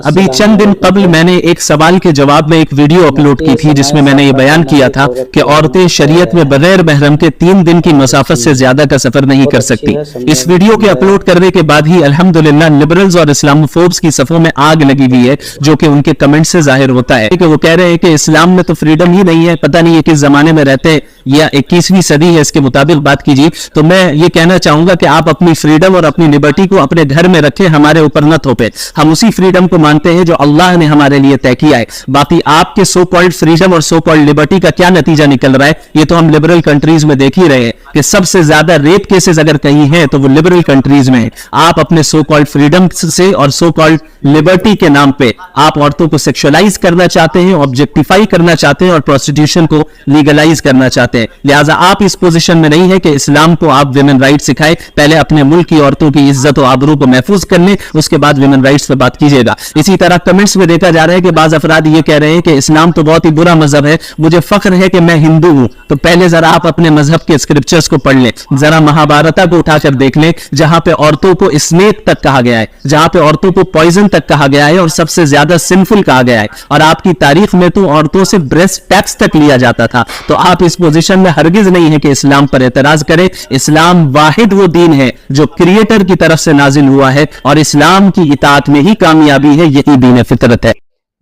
ابھی چند دن قبل میں نے ایک سوال کے جواب میں ایک ویڈیو اپلوڈ کی تھی جس میں میں نے یہ بیان کیا تھا کہ عورتیں شریعت میں بغیر محرم کے 3 دن کی مسافت سے زیادہ کا سفر نہیں کر سکتی. اس ویڈیو کے اپلوڈ کرنے کے بعد ہی الحمدللہ لبرلز اور اسلاموفوبس کی صفوں میں آگ لگی ہوئی ہے، جو کہ ان کے کمنٹ سے ظاہر ہوتا ہے کہ وہ کہہ رہے ہیں کہ اسلام میں تو فریڈم ہی نہیں ہے، پتہ نہیں یہ کس زمانے میں رہتے ہیں یا 21ویں صدی ہے، اس کے مطابق بات کیجیے. تو میں یہ کہنا چاہوں گا کہ آپ اپنی فریڈم اور اپنی لبرٹی کو اپنے گھر میں رکھیں، ہمارے اوپر نہ تھوپیں. ہم اسی فریڈم کو مانتے ہیں جو اللہ نے ہمارے لیے طے کیا ہے. باقی آپ کے سو کالڈ فریڈم اور سو کالڈ لبرٹی کا کیا نتیجہ نکل رہا ہے، یہ تو ہم لبرل کنٹریز میں دیکھ ہی رہے ہیں کہ سب سے زیادہ ریپ کیسز اگر کہیں ہیں تو وہ لبرل کنٹریز میں ہیں. آپ اپنے سو کالڈ فریڈم سے اور سو کالڈ لبرٹی کے نام پہ آپ عورتوں کو سیکشولائز کرنا چاہتے ہیں، آبجیکٹیفائی کرنا چاہتے ہیں اور پروسٹیٹیوشن کو لیگلائز کرنا چاہتے ہیں. لہٰذا آپ اس پوزیشن میں نہیں ہے کہ اسلام کو آپ ویمن رائٹ سکھائے. پہلے اپنے ملک کی عورتوں کی عزت و آبرو کو محفوظ کر لیں، اس کے بعد ویمن رائٹس پہ بات کیجیے گا. اسی طرح کمنٹس میں دیکھا جا رہا ہے کہ بعض افراد یہ کہہ رہے ہیں کہ اسلام تو بہت ہی برا مذہب ہے، مجھے فخر ہے کہ میں ہندو ہوں. تو پہلے ذرا آپ اپنے مذہب کے اسکرپچرز کو پڑھ لیں، ذرا مہابھارتا کو اٹھا کر دیکھ لیں جہاں پہ عورتوں کو اسنیک تک کہا گیا ہے، جہاں پہ عورتوں کو پوائزن تک کہا گیا ہے اور سب سے زیادہ سنفل کہا گیا ہے. اور آپ کی تاریخ میں تو عورتوں سے بریسٹ ٹیکس تک لیا جاتا تھا. تو آپ اس پوزیشن میں ہرگز نہیں ہے کہ اسلام پر اعتراض کریں. اسلام واحد وہ دین ہے جو کریٹر کی طرف سے نازل ہوا ہے اور اسلام کی اطاعت میں ہی کامیابی ہے، یہی دین فطرت ہے.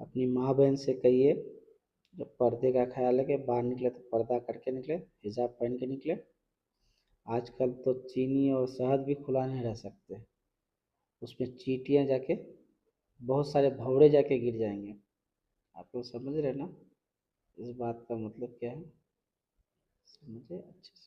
اپنی ماں بہن سے کہیے جب پردے کا خیال ہے کہ باہر نکلے تو پردہ کر کے نکلے، حجاب پہن کے نکلے. آج کل تو چینی اور شہد بھی کھلا نہیں رہ سکتے، اس میں چیٹیاں جا کے بہت سارے بھوڑے جا کے گر جائیں گے. آپ لوگ سمجھ رہے نا اس بات کا مطلب کیا ہے؟ سمجھے اچھے سے.